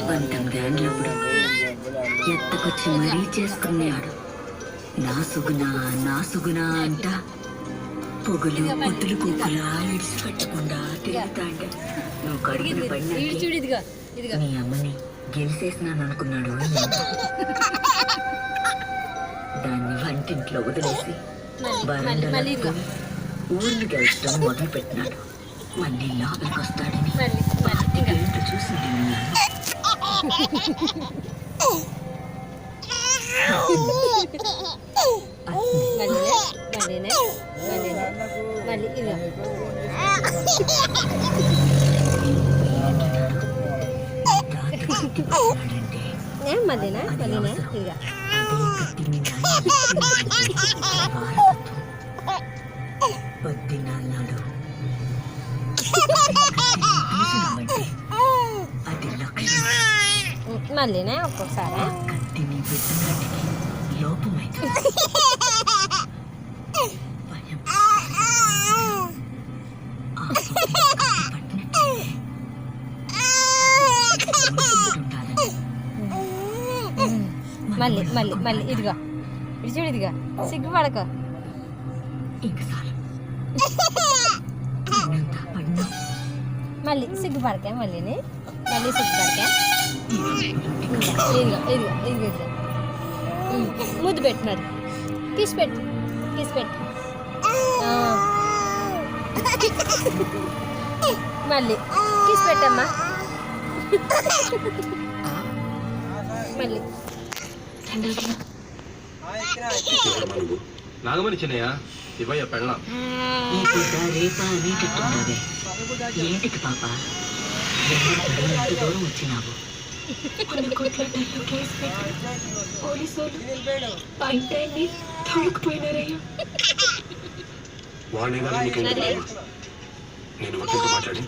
పంతం గ్యాంగ్లప్పుడు ఎత్తకొచ్చి మరీ చేసుకున్నాడు. నా సుగునా అంట పొగులు పొద్దులు కూకులా ఇడిచిపెట్టకుండా తిరుగుతాండే. నువ్వు కడుపున పడినా నీ అమ్మని గెలిసేసినాననుకున్నాడు. దాన్ని వంటింట్లో వదిలేసి బరండలో ఊర్లు గెలిచడం మొదలు పెట్టినాడు. మళ్ళీ లోపలికి వస్తాడని ఏంటో చూసింది. పొద్దున్నాడు అది మళ్ళీనే ఒక్కొక్కసారి కత్తిని పెట్టినాటికి లోపమైంది. భయం మళ్ళీ మళ్ళీ మళ్ళీ ఇదిగా ఇది చూడు, ఇదిగా సిగ్గుపడక మళ్ళీ సిగ్గుపడక మళ్ళీని మళ్ళీ సిగ్గుపడక ఇదిగా ఇదిగా ఇదిగా ఇదిగా ముద్దు పెట్టు, మరి కిస్ పెట్టు మళ్ళీ కిస్ పెట్టమ్మా. మళ్ళీ నాగమణి చిన్నయ్య ఇవయ్య పెళ్ళాం ఈ బిడ్డ రేపా అనేటట్టున్నావే. ఏంటికి పాప ఎంత దూరం వచ్చినావు? కొన్ని కొట్లాటల్లో కేసు పెట్టి పోలీసులు పైన తోడుకుపోయినారయ్యా. వాడిని నేను మాట్లాడి